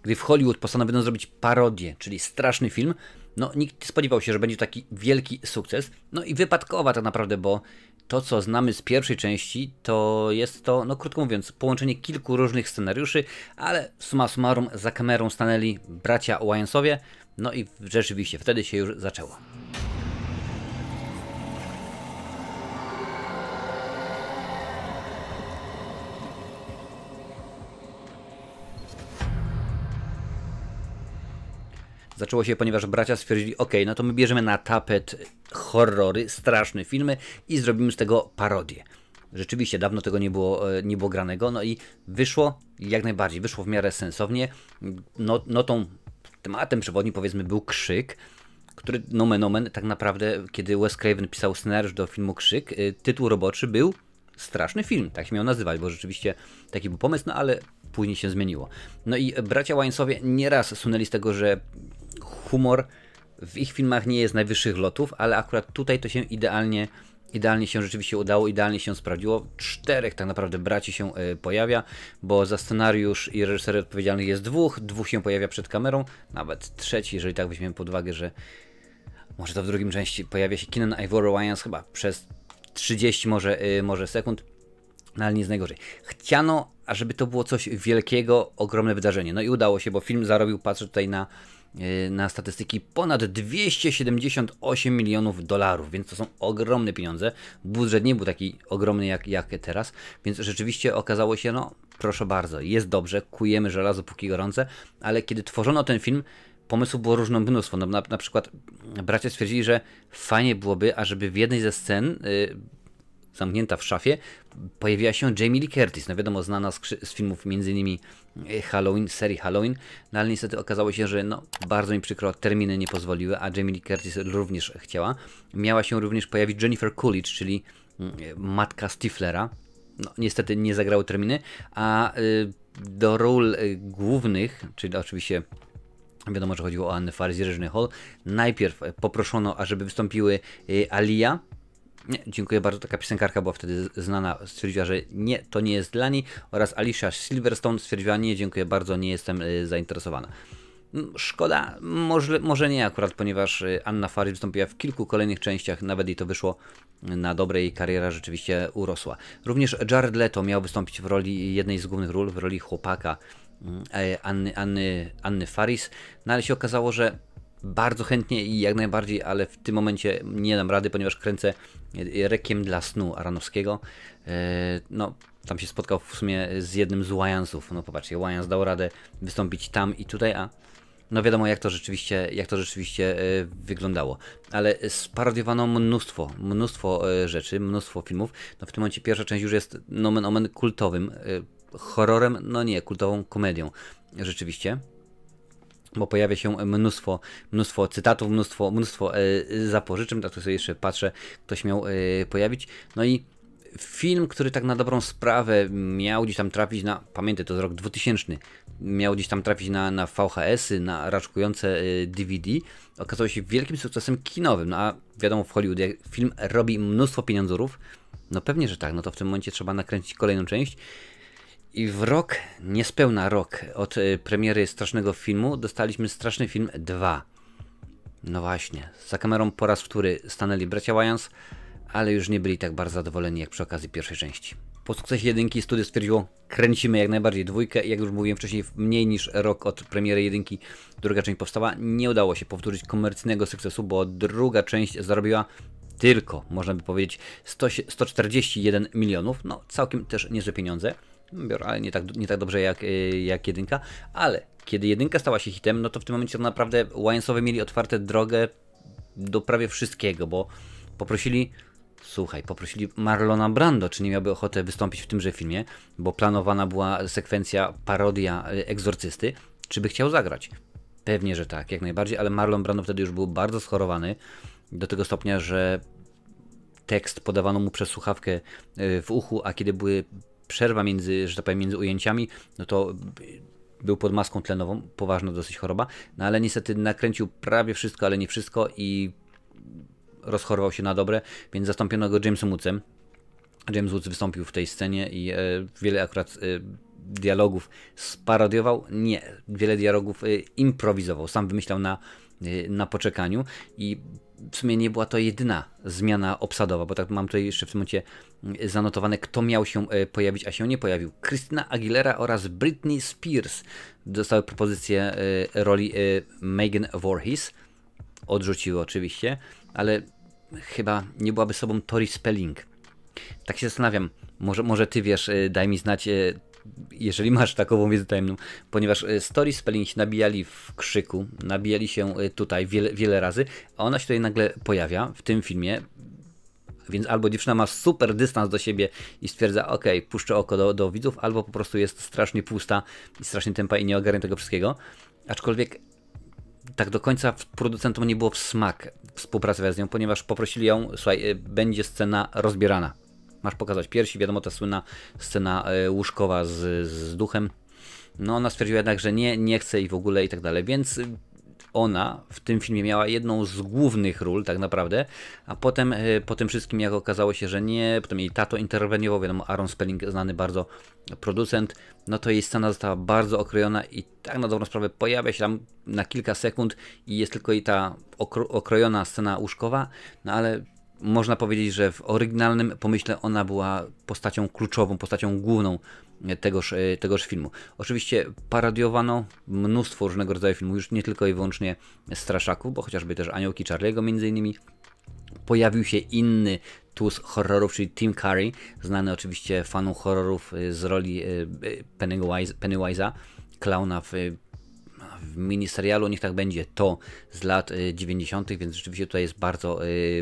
gdy w Hollywood postanowiono zrobić parodię, czyli straszny film, no nikt nie spodziewał się, że będzie taki wielki sukces. No i wypadkowa tak naprawdę, bo to, co znamy z pierwszej części, to jest to, no krótko mówiąc, połączenie kilku różnych scenariuszy, ale summa summarum za kamerą stanęli bracia Wyansowie, no i rzeczywiście wtedy się już zaczęło. Zaczęło się, ponieważ bracia stwierdzili, ok, no to my bierzemy na tapet horrory, straszne filmy i zrobimy z tego parodię. Rzeczywiście, dawno tego nie było granego, no i wyszło jak najbardziej, wyszło w miarę sensownie. No tą tematem przewodnim, powiedzmy, był Krzyk, który nomen omen tak naprawdę, kiedy Wes Craven pisał scenariusz do filmu Krzyk, tytuł roboczy był straszny film, tak się miał nazywać, bo rzeczywiście taki był pomysł, no ale później się zmieniło. No i bracia Wyansowie nieraz sunęli z tego, że humor w ich filmach nie jest najwyższych lotów, ale akurat tutaj to się idealnie się rzeczywiście udało, idealnie się sprawdziło. 4 tak naprawdę braci się pojawia, bo za scenariusz i reżyser odpowiedzialnych jest 2, 2 się pojawia przed kamerą, nawet 3, jeżeli tak weźmiemy pod uwagę, że może to w drugim części pojawia się Keenen Ivory Wayans chyba przez 30 może sekund, no ale nic najgorzej. Chciano, ażeby to było coś wielkiego, ogromne wydarzenie. No i udało się, bo film zarobił, patrzę tutaj na statystyki, ponad 278 milionów dolarów, więc to są ogromne pieniądze. Budżet nie był taki ogromny jak teraz, więc rzeczywiście okazało się, no proszę bardzo, jest dobrze, kujemy żelazo póki gorące, ale kiedy tworzono ten film, pomysłów było różne mnóstwo. No, na przykład bracia stwierdzili, że fajnie byłoby, ażeby w jednej ze scen zamknięta w szafie pojawiła się Jamie Lee Curtis, no wiadomo, znana z filmów m.in. Halloween, serii Halloween, no ale niestety okazało się, że no bardzo mi przykro, terminy nie pozwoliły, a Jamie Lee Curtis również chciała. Miała się również pojawić Jennifer Coolidge, czyli matka Stiflera. No niestety nie zagrały terminy, a do ról głównych, czyli oczywiście wiadomo, że chodziło o Annę Faris i Regina Hall, najpierw poproszono, ażeby wystąpiły Alia. Nie, dziękuję bardzo, taka piosenkarka była wtedy znana, stwierdziła, że nie, to nie jest dla niej, oraz Alicia Silverstone stwierdziła, nie, dziękuję bardzo, nie jestem zainteresowana. Szkoda, może nie akurat, ponieważ Anna Faris wystąpiła w kilku kolejnych częściach, nawet jej to wyszło na dobre, jej kariera rzeczywiście urosła. Również Jared Leto miał wystąpić w roli jednej z głównych ról, w roli chłopaka Anny Faris, no ale się okazało, że bardzo chętnie i jak najbardziej, ale w tym momencie nie dam rady, ponieważ kręcę Requiem dla snu Aronofskiego. No, tam się spotkał w sumie z jednym z Wyansów. No popatrzcie, Wyans dał radę wystąpić tam i tutaj, a no wiadomo jak to rzeczywiście wyglądało. Ale sparodiowano mnóstwo rzeczy, mnóstwo filmów. No w tym momencie pierwsza część już jest nomen omen kultowym horrorem, no nie, kultową komedią rzeczywiście. Bo pojawia się mnóstwo cytatów, mnóstwo zapożyczeń, tak to sobie jeszcze patrzę, ktoś miał pojawić. No i film, który tak na dobrą sprawę miał gdzieś tam trafić na, pamiętaj, to jest rok 2000, miał gdzieś tam trafić na VHS-y, na raczkujące DVD, okazał się wielkim sukcesem kinowym. No a wiadomo, w Hollywood, jak film robi mnóstwo pieniądzów, no pewnie, że tak, no to w tym momencie trzeba nakręcić kolejną część. I w rok, niespełna rok od premiery strasznego filmu, dostaliśmy Straszny Film 2. No właśnie, za kamerą po raz wtóry stanęli bracia Wayans, ale już nie byli tak bardzo zadowoleni jak przy okazji pierwszej części. Po sukcesie jedynki studio stwierdziło, kręcimy jak najbardziej dwójkę i jak już mówiłem wcześniej, mniej niż rok od premiery jedynki druga część powstała. Nie udało się powtórzyć komercyjnego sukcesu, bo druga część zarobiła tylko, można by powiedzieć, 141 milionów. No całkiem też niezłe pieniądze. Ale nie tak dobrze jak jedynka, ale kiedy jedynka stała się hitem, no to w tym momencie to naprawdę Wyansowie mieli otwartą drogę do prawie wszystkiego, bo poprosili Marlona Brando, czy nie miałby ochotę wystąpić w tymże filmie, bo planowana była sekwencja parodia Egzorcysty, czy by chciał zagrać? Pewnie, że tak, jak najbardziej, ale Marlon Brando wtedy już był bardzo schorowany, do tego stopnia, że tekst podawano mu przez słuchawkę w uchu, a kiedy były przerwa między, że tak powiem, między ujęciami, no to był pod maską tlenową, poważna dosyć choroba, no ale niestety nakręcił prawie wszystko, ale nie wszystko i rozchorował się na dobre, więc zastąpiono go Jamesem Woodsem. James Woods wystąpił w tej scenie i wiele akurat dialogów sparodiował. Nie, wiele dialogów improwizował, sam wymyślał na poczekaniu i w sumie nie była to jedyna zmiana obsadowa, bo tak mam tutaj jeszcze w tym momencie zanotowane, kto miał się pojawić, a się nie pojawił. Christina Aguilera oraz Britney Spears dostały propozycję roli Megan Voorhees. Odrzuciły oczywiście, ale chyba nie byłaby sobą Tori Spelling. Tak się zastanawiam, może ty wiesz, daj mi znać, jeżeli masz takową wiedzę tajemną, ponieważ Tori Spelling się nabijali w krzyku, nabijali się tutaj wiele razy, a ona się tutaj nagle pojawia w tym filmie, więc albo dziewczyna ma super dystans do siebie i stwierdza, ok, puszczę oko do widzów, albo po prostu jest strasznie pusta i strasznie tempa i nie ogarnia tego wszystkiego, aczkolwiek tak do końca producentom nie było w smak współpracować z nią, ponieważ poprosili ją, słuchaj, będzie scena rozbierana. Masz pokazać piersi, wiadomo, ta słynna scena łóżkowa z duchem. No ona stwierdziła jednak, że nie chce i w ogóle i tak dalej, więc ona w tym filmie miała jedną z głównych ról tak naprawdę, a potem po tym wszystkim jak okazało się, że nie, potem jej tato interweniował, wiadomo, Aaron Spelling, znany bardzo producent, no to jej scena została bardzo okrojona i tak na dobrą sprawę pojawia się tam na kilka sekund i jest tylko i ta okrojona scena łóżkowa, no ale można powiedzieć, że w oryginalnym pomyśle ona była postacią kluczową, postacią główną tegoż filmu. Oczywiście parodiowano mnóstwo różnego rodzaju filmów, już nie tylko i wyłącznie straszaków, bo chociażby też Aniołki Charlie'ego między innymi. Pojawił się inny tłus horrorów, czyli Tim Curry, znany oczywiście fanom horrorów z roli Pennywise'a, klauna w miniserialu, niech tak będzie, to z lat 90., więc rzeczywiście tutaj jest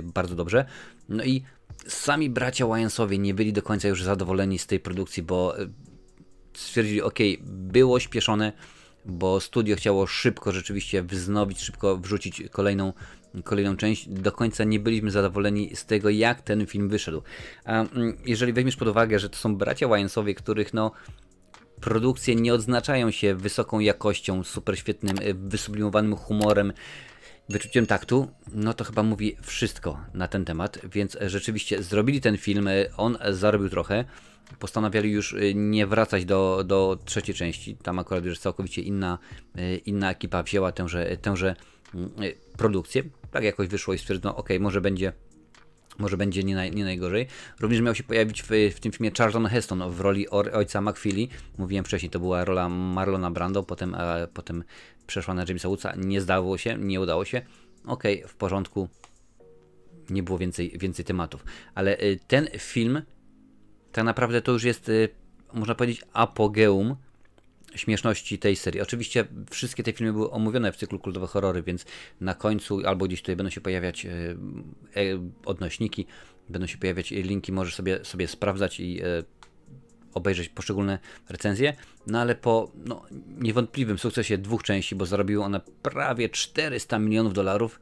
bardzo dobrze. No i sami bracia Wyansowie nie byli do końca już zadowoleni z tej produkcji, bo stwierdzili, ok, było śpieszone, bo studio chciało szybko rzeczywiście wznowić, szybko wrzucić kolejną część. Do końca nie byliśmy zadowoleni z tego, jak ten film wyszedł. A jeżeli weźmiesz pod uwagę, że to są bracia Wyansowie, których produkcje nie odznaczają się wysoką jakością, super świetnym, wysublimowanym humorem, wyczuciem taktu, no to chyba mówi wszystko na ten temat, więc rzeczywiście zrobili ten film, on zarobił trochę, postanawiali już nie wracać do trzeciej części, tam akurat już całkowicie inna ekipa wzięła tęże produkcję, tak jakoś wyszło i stwierdzono, ok, może będzie nie najgorzej. Również miał się pojawić w tym filmie Charlton Heston w roli ojca McFeely. Mówiłem wcześniej, to była rola Marlona Brando, potem przeszła na Jamesa Woodsa. Nie udało się. Okej, w porządku. Nie było więcej tematów. Ale ten film tak naprawdę to już jest, można powiedzieć, apogeum śmieszności tej serii. Oczywiście wszystkie te filmy były omówione w cyklu Kultowe Horrory, więc na końcu albo gdzieś tutaj będą się pojawiać odnośniki, będą się pojawiać linki, możesz sobie sprawdzać i obejrzeć poszczególne recenzje, no ale po niewątpliwym sukcesie 2 części, bo zarobiły one prawie $400 milionów,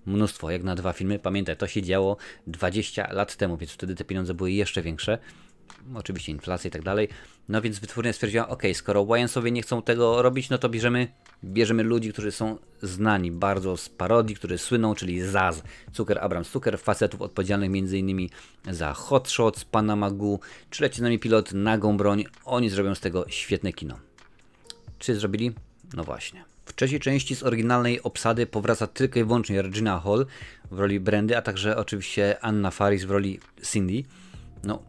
mnóstwo jak na 2 filmy, pamiętaj, to się działo 20 lat temu, więc wtedy te pieniądze były jeszcze większe. Oczywiście inflacja i tak dalej. No więc wytwórnia stwierdziła, ok, skoro Wyansowie nie chcą tego robić, no to bierzemy ludzi, którzy są znani bardzo z parodii, którzy słyną, czyli Zaz, Zucker Abrams Zucker, facetów odpowiedzialnych m.in. za Hot Shots, Panama Goo, czy Leci z nami pilot, Nagą broń. Oni zrobią z tego świetne kino. Czy zrobili? No właśnie. W trzeciej części z oryginalnej obsady powraca tylko i wyłącznie Regina Hall w roli Brandy, a także oczywiście Anna Faris w roli Cindy. No,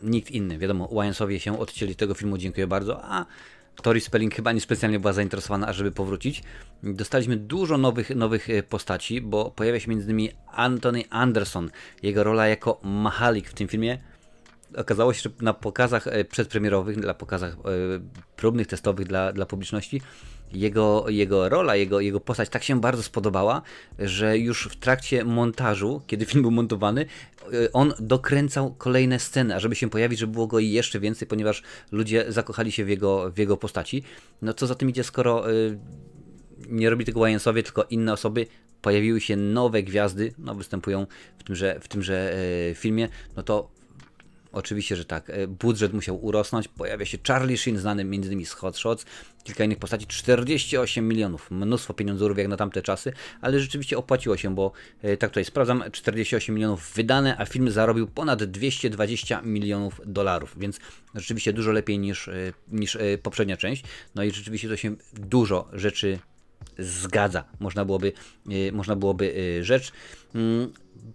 nikt inny. Wiadomo, Wyansowie się odcięli tego filmu, dziękuję bardzo, a Tori Spelling chyba niespecjalnie była zainteresowana, ażeby powrócić. Dostaliśmy dużo nowych postaci, bo pojawia się m.in. Anthony Anderson. Jego rola jako Mahalik w tym filmie. Okazało się, że na pokazach przedpremierowych, na pokazach próbnych, testowych dla publiczności, jego rola, jego postać tak się bardzo spodobała, że już w trakcie montażu, kiedy film był montowany, on dokręcał kolejne sceny, ażeby się pojawić, żeby było go jeszcze więcej, ponieważ ludzie zakochali się w jego postaci. No co za tym idzie, skoro nie robi tego Wyansowie, tylko inne osoby, pojawiły się nowe gwiazdy, występują w tymże filmie, no to Oczywiście, że tak. Budżet musiał urosnąć. Pojawia się Charlie Sheen, znany m.in. z Hot Shots, kilka innych postaci. 48 milionów. Mnóstwo pieniądzów jak na tamte czasy, ale rzeczywiście opłaciło się, bo tak tutaj sprawdzam, 48 milionów wydane, a film zarobił ponad 220 milionów dolarów, więc rzeczywiście dużo lepiej niż poprzednia część. No i rzeczywiście to się dużo rzeczy zgadza. Można byłoby rzecz.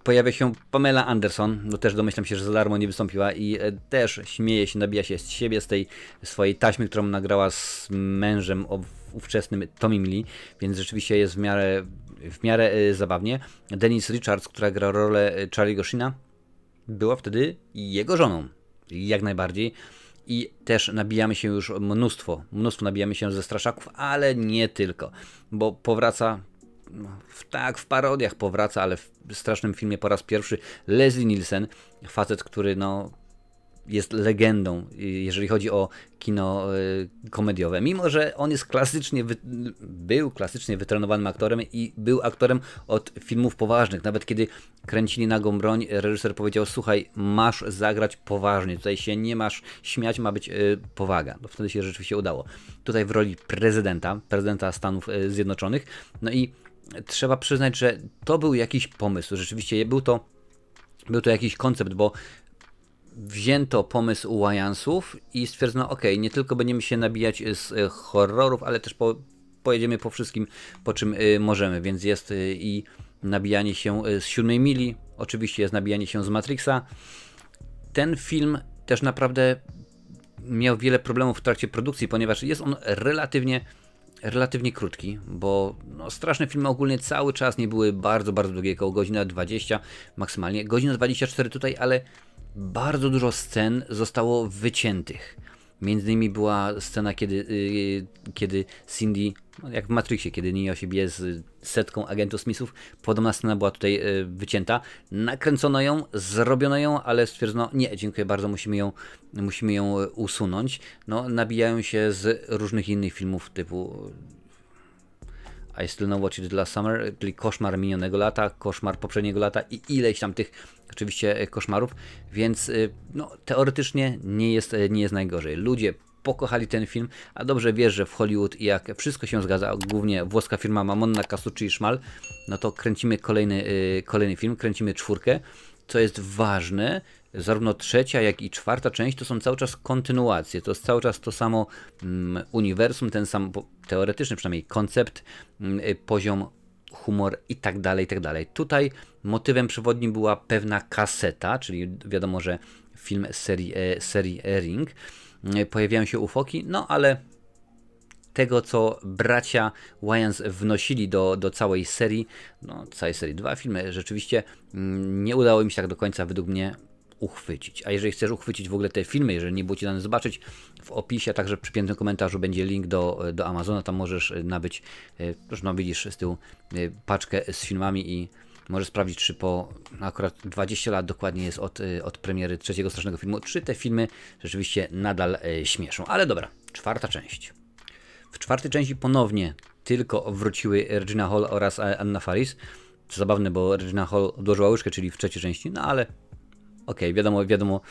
Pojawia się Pamela Anderson, no też domyślam się, że za darmo nie wystąpiła i też śmieje się, nabija się z siebie, z tej swojej taśmy, którą nagrała z mężem ówczesnym Tommy Lee, więc rzeczywiście jest w miarę zabawnie. Denise Richards, która gra rolę Charlie'ego Sheena, była wtedy jego żoną, jak najbardziej. I też nabijamy się już mnóstwo nabijamy się ze straszaków, ale nie tylko, bo powraca, w parodiach powraca, ale w strasznym filmie po raz pierwszy Leslie Nielsen, facet, który jest legendą, jeżeli chodzi o kino komediowe. Mimo że on jest był klasycznie wytrenowanym aktorem i był aktorem od filmów poważnych. Nawet kiedy kręcili Nagą broń, reżyser powiedział: słuchaj, masz zagrać poważnie, tutaj się nie masz śmiać, ma być powaga. No wtedy się rzeczywiście udało. Tutaj w roli prezydenta Stanów Zjednoczonych. No i trzeba przyznać, że to był jakiś pomysł. Rzeczywiście był to jakiś koncept, bo wzięto pomysł Wyansów i stwierdzono, ok, nie tylko będziemy się nabijać z horrorów, ale też pojedziemy po wszystkim, po czym możemy, więc jest i nabijanie się z 7 mili, oczywiście jest nabijanie się z Matrixa. Ten film też naprawdę miał wiele problemów w trakcie produkcji, ponieważ jest on relatywnie krótki, bo straszne filmy ogólnie cały czas nie były bardzo, bardzo długie, około godzina 20 maksymalnie, godzina 24 tutaj, ale bardzo dużo scen zostało wyciętych. Między innymi była scena, kiedy Cindy, jak w Matrixie, kiedy Neo się bije z setką agentów Smithów, podobna scena była tutaj wycięta. Nakręcono ją, zrobiono ją, ale stwierdzono, nie, dziękuję bardzo, musimy ją usunąć. Nabijają się z różnych innych filmów typu I Still Know What You Did Last Summer, czyli koszmar minionego lata, koszmar poprzedniego lata i ileś tam tych oczywiście koszmarów, więc teoretycznie nie jest najgorzej. Ludzie pokochali ten film, a dobrze wiesz, że w Hollywood jak wszystko się zgadza, głównie włoska firma Mamonna, Casucci i Szmal, no to kręcimy kolejny film, kręcimy 4, co jest ważne. Zarówno 3, jak i 4 część to są cały czas kontynuacje, to jest cały czas to samo uniwersum, ten sam teoretyczny przynajmniej koncept, poziom, humor i tak dalej, i tak dalej. Tutaj motywem przewodnim była pewna kaseta, czyli wiadomo, że film serii Ring. Pojawiają się ufoki, ale tego, co bracia Wayans wnosili do całej serii, całej serii 2 filmy, rzeczywiście nie udało im się tak do końca według mnie uchwycić. A jeżeli chcesz uchwycić w ogóle te filmy, jeżeli nie było Ci dane zobaczyć, w opisie, a także przy piętym komentarzu będzie link do Amazona, tam możesz nabyć, widzisz z tyłu paczkę z filmami i możesz sprawdzić, czy po akurat 20 lat dokładnie jest od premiery 3 strasznego filmu, czy te filmy rzeczywiście nadal śmieszą. Ale dobra, 4 część. W 4 części ponownie tylko wróciły Regina Hall oraz Anna Faris. Co zabawne, bo Regina Hall odłożyła łyżkę, czyli w 3 części, ale okej, wiadomo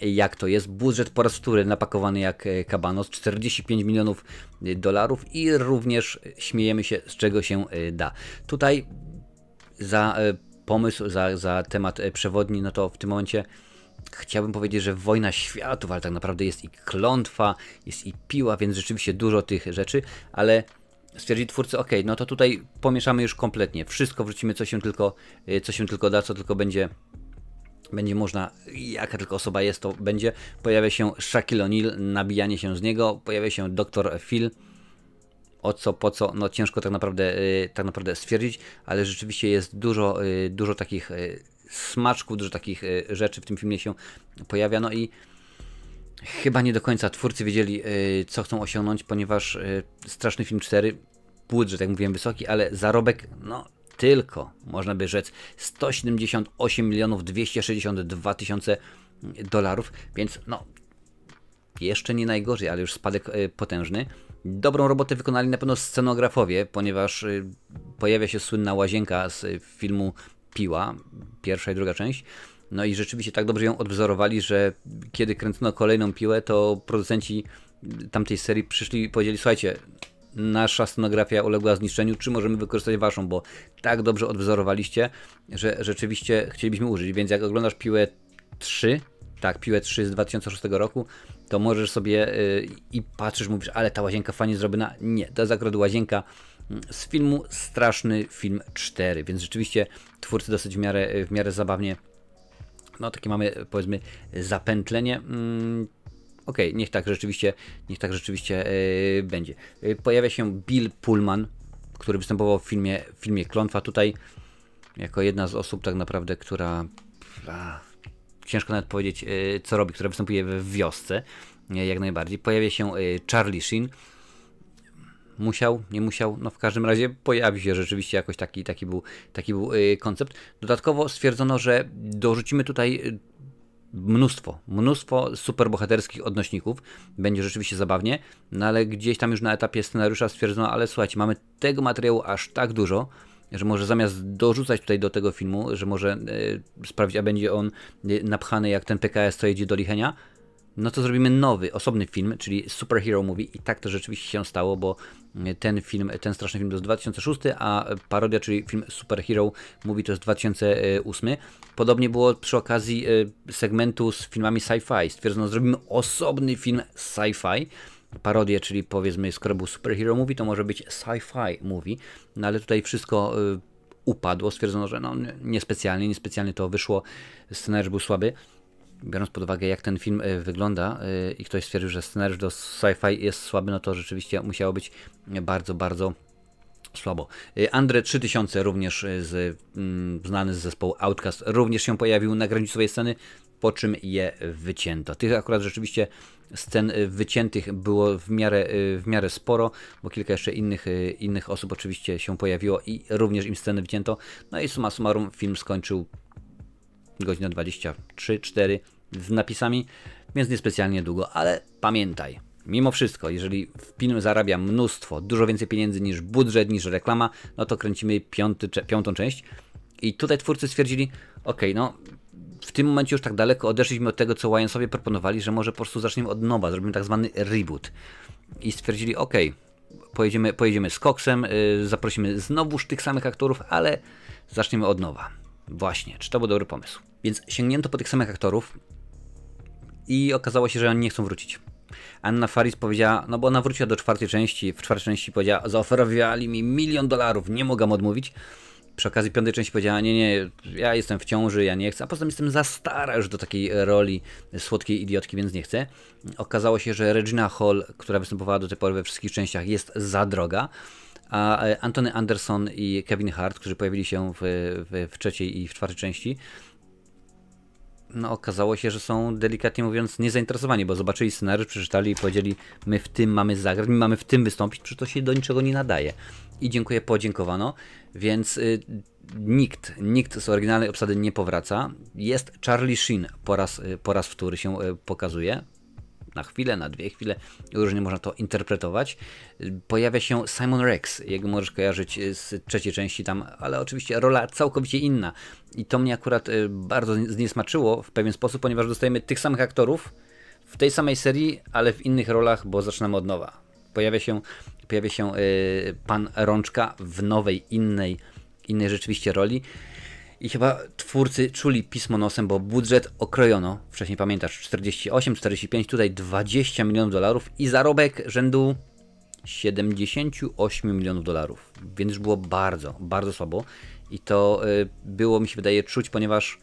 jak to jest. Budżet po raz wtóry napakowany jak kabanos, 45 milionów dolarów i również śmiejemy się, z czego się da. Tutaj za pomysł, za temat przewodni, to w tym momencie chciałbym powiedzieć, że Wojna Światów, ale tak naprawdę jest i Klątwa, jest i Piła, więc rzeczywiście dużo tych rzeczy, ale stwierdzili twórcy, to tutaj pomieszamy już kompletnie, wszystko wrzucimy, co się tylko da, co tylko będzie można, jaka tylko osoba jest, to będzie. Pojawia się Shaquille O'Neal, nabijanie się z niego, pojawia się Dr. Phil. O co, po co, ciężko tak naprawdę stwierdzić, ale rzeczywiście jest dużo takich smaczków, dużo takich rzeczy w tym filmie się pojawia, i chyba nie do końca twórcy wiedzieli, co chcą osiągnąć, ponieważ Straszny Film 4, budżet, jak mówiłem, wysoki, ale zarobek, tylko, można by rzec, 178 262 000 dolarów, więc jeszcze nie najgorzej, ale już spadek potężny. Dobrą robotę wykonali na pewno scenografowie, ponieważ pojawia się słynna łazienka z filmu Piła, 1. i 2. część. No i rzeczywiście tak dobrze ją odwzorowali, że kiedy kręcono kolejną piłę, to producenci tamtej serii przyszli i powiedzieli: słuchajcie, nasza scenografia uległa zniszczeniu, czy możemy wykorzystać waszą, bo tak dobrze odwzorowaliście, że rzeczywiście chcielibyśmy użyć. Więc jak oglądasz piłę 3, tak, piłę 3 z 2006 roku, to możesz sobie i patrzysz, mówisz, ale ta łazienka fajnie zrobiona. Nie, to jest akurat łazienka z filmu Straszny Film 4, więc rzeczywiście twórcy dosyć w miarę zabawnie, no takie mamy, powiedzmy, zapętlenie. Okej, niech tak rzeczywiście będzie. Pojawia się Bill Pullman, który występował w filmie Klątwa, tutaj jako jedna z osób tak naprawdę, która ciężko nawet powiedzieć co robi, która występuje w Wiosce, jak najbardziej. Pojawia się Charlie Sheen. Musiał, nie musiał, no w każdym razie pojawi się rzeczywiście jakoś taki był koncept. Dodatkowo stwierdzono, że dorzucimy tutaj mnóstwo superbohaterskich odnośników. Będzie rzeczywiście zabawnie, no ale gdzieś tam już na etapie scenariusza stwierdzono, ale słuchajcie, mamy tego materiału aż tak dużo, że może zamiast dorzucać tutaj do tego filmu, że może sprawić, a będzie on napchany jak ten PKS, co jedzie do Lichenia, no to zrobimy nowy, osobny film, czyli Superhero Movie, i tak to rzeczywiście się stało, bo ten straszny film to jest 2006, a parodia, czyli film Superhero Movie, to jest 2008. Podobnie było przy okazji segmentu z filmami sci-fi. Stwierdzono, zrobimy osobny film sci-fi, parodię, czyli powiedzmy, skoro był Superhero Movie, to może być sci-fi movie, no ale tutaj wszystko upadło, stwierdzono, że no niespecjalnie to wyszło, scenariusz był słaby. Biorąc pod uwagę, jak ten film wygląda i ktoś stwierdził, że scenariusz do sci-fi jest słaby, no to rzeczywiście musiało być bardzo słabo. Andre 3000, również znany z zespołu Outkast, również się pojawił na granicy swojej sceny, po czym je wycięto. Tych akurat rzeczywiście scen wyciętych było w miarę sporo, bo kilka jeszcze innych osób oczywiście się pojawiło i również im sceny wycięto. No i summa summarum film skończył godzina 23-4 z napisami, więc niespecjalnie długo, ale pamiętaj, mimo wszystko, jeżeli film zarabia mnóstwo, dużo więcej pieniędzy niż budżet, niż reklama, no to kręcimy piątą część. I tutaj twórcy stwierdzili, no w tym momencie już tak daleko odeszliśmy od tego, co Wyansowie proponowali, że może po prostu zaczniemy od nowa, zrobimy tak zwany reboot. I stwierdzili, pojedziemy z koksem, zaprosimy znowuż tych samych aktorów, ale zaczniemy od nowa. Właśnie, czy to był dobry pomysł? Więc sięgnięto po tych samych aktorów i okazało się, że oni nie chcą wrócić. Anna Faris powiedziała, no bo ona wróciła do czwartej części, w czwartej części powiedziała, zaoferowali mi $1 milion, nie mogę odmówić. Przy okazji piątej części powiedziała, nie, ja jestem w ciąży, ja nie chcę, a poza tym jestem za stara już do takiej roli słodkiej idiotki, więc nie chcę. Okazało się, że Regina Hall, która występowała do tej pory we wszystkich częściach, jest za droga, a Anthony Anderson i Kevin Hart, którzy pojawili się w trzeciej i w czwartej części, no okazało się, że są delikatnie mówiąc niezainteresowani, bo zobaczyli scenariusz, przeczytali i powiedzieli, my w tym mamy zagrać, my mamy w tym wystąpić, przecież to się do niczego nie nadaje. I podziękowano, więc nikt z oryginalnej obsady nie powraca. Jest Charlie Sheen, po raz wtóry się pokazuje. Na chwilę, na 2 chwile, różnie można to interpretować. Pojawia się Simon Rex, jego możesz kojarzyć z trzeciej części tam, ale oczywiście rola całkowicie inna. I to mnie akurat bardzo zniesmaczyło w pewien sposób, ponieważ dostajemy tych samych aktorów w tej samej serii, ale w innych rolach, bo zaczynamy od nowa. Pojawia się pan Rączka w nowej, innej rzeczywiście roli. I chyba twórcy czuli pismo nosem, bo budżet okrojono, wcześniej pamiętasz, 48, 45, tutaj $20 milionów i zarobek rzędu $78 milionów. Więc już było bardzo słabo. I to było, mi się wydaje, czuć, ponieważ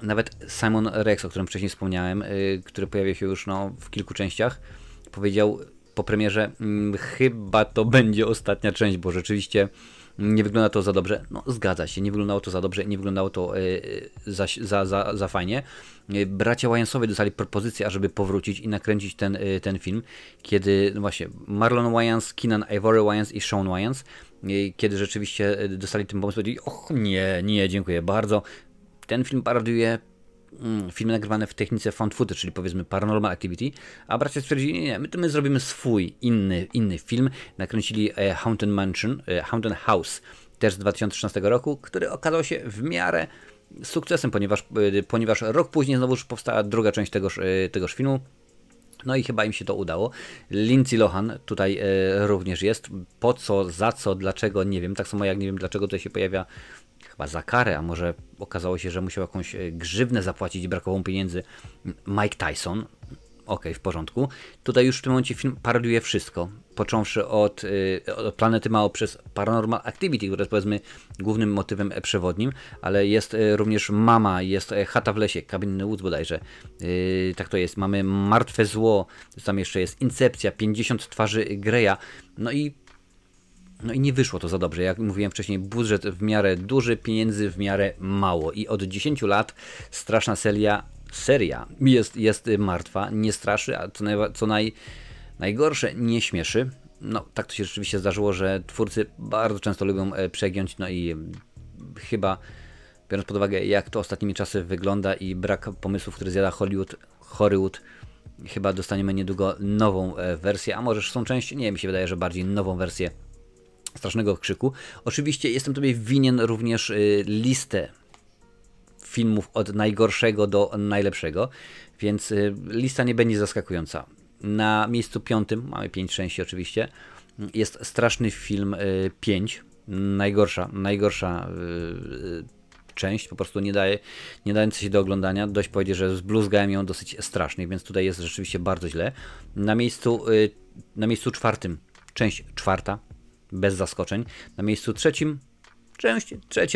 nawet Simon Rex, o którym wcześniej wspomniałem, który pojawia się już w kilku częściach, powiedział po premierze, chyba to będzie ostatnia część, bo rzeczywiście nie wygląda to za dobrze. No zgadza się, nie wyglądało to za dobrze, nie wyglądało to za fajnie. Bracia Wyansowie dostali propozycję, ażeby powrócić i nakręcić ten film, kiedy właśnie Marlon Wayans, Keenan Ivory Wayans i Sean Wayans, kiedy rzeczywiście dostali ten pomysł, powiedzieli, nie, dziękuję bardzo. Ten film parodiuje filmy nagrywane w technice found footage, czyli powiedzmy Paranormal Activity, a bracia stwierdzili, nie, my zrobimy swój inny film. Nakręcili Haunted House, też z 2013 roku, który okazał się w miarę sukcesem, ponieważ rok później znowuż powstała druga część tegoż filmu. No i chyba im się to udało. Lindsay Lohan tutaj również jest. Po co, za co, dlaczego, nie wiem. Tak samo jak nie wiem, dlaczego tutaj się pojawia chyba za karę, a może okazało się, że musiał jakąś grzywnę zapłacić i brakowało mu pieniędzy. Mike Tyson. Okej, w porządku. Tutaj już w tym momencie film parodiuje wszystko. Począwszy od Planety Mao przez Paranormal Activity, które jest powiedzmy głównym motywem przewodnim, ale jest również Mama, jest Chata w lesie, Cabin Woods bodajże. Tak to jest. Mamy Martwe Zło, tam jeszcze jest Incepcja, 50 twarzy Greya. No i nie wyszło to za dobrze. Jak mówiłem wcześniej, budżet w miarę duży, pieniędzy w miarę mało. I od 10 lat straszna seria jest martwa, nie straszy, a najgorsze, nie śmieszy. No, tak to się rzeczywiście zdarzyło, że twórcy bardzo często lubią przegiąć, no i chyba, biorąc pod uwagę, jak to ostatnimi czasy wygląda i brak pomysłów, który zjada Hollywood, chyba dostaniemy niedługo nową wersję, a może są część, nie, mi się wydaje, że bardziej nową wersję Strasznego Krzyku. Oczywiście jestem tobie winien również listę filmów od najgorszego do najlepszego, więc lista nie będzie zaskakująca. Na miejscu 5, mamy 5 części oczywiście, jest Straszny Film 5, najgorsza część, po prostu nie dająca się do oglądania. Dość powiedzieć, że zbluzgałem ją dosyć strasznie, więc tutaj jest rzeczywiście bardzo źle. Na miejscu 4, część 4, bez zaskoczeń. Na miejscu 3, część 3,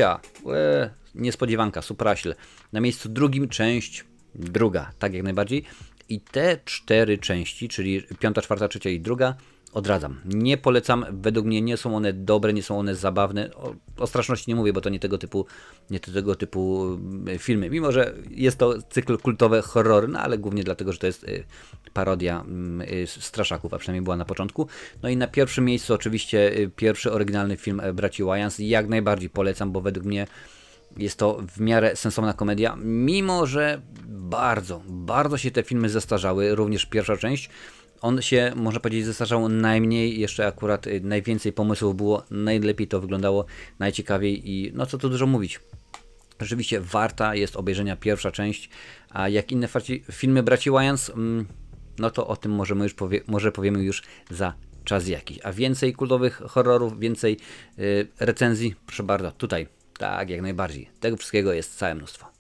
niespodziewanka, supraśl. Na miejscu 2, część 2, tak jak najbardziej. I te 4 części, czyli 5, 4, 3 i 2, odradzam. Nie polecam, według mnie nie są one dobre, nie są one zabawne. O straszności nie mówię, bo to nie tego typu filmy. Mimo że jest to cykl kultowe horrory, no ale głównie dlatego, że to jest parodia straszaków, a przynajmniej była na początku. No i na pierwszym miejscu oczywiście pierwszy oryginalny film braci Wayans. Jak najbardziej polecam, bo według mnie jest to w miarę sensowna komedia, mimo że bardzo się te filmy zestarzały, również pierwsza część. On się, można powiedzieć, zestarzał najmniej, jeszcze akurat najwięcej pomysłów było, najlepiej to wyglądało, najciekawiej i no co tu dużo mówić. Rzeczywiście warta jest obejrzenia pierwsza część, a jak inne filmy braci Wayans, no to o tym może powiemy już za czas jakiś. A więcej kultowych horrorów, więcej recenzji, proszę bardzo, tutaj, tak jak najbardziej. Tego wszystkiego jest całe mnóstwo.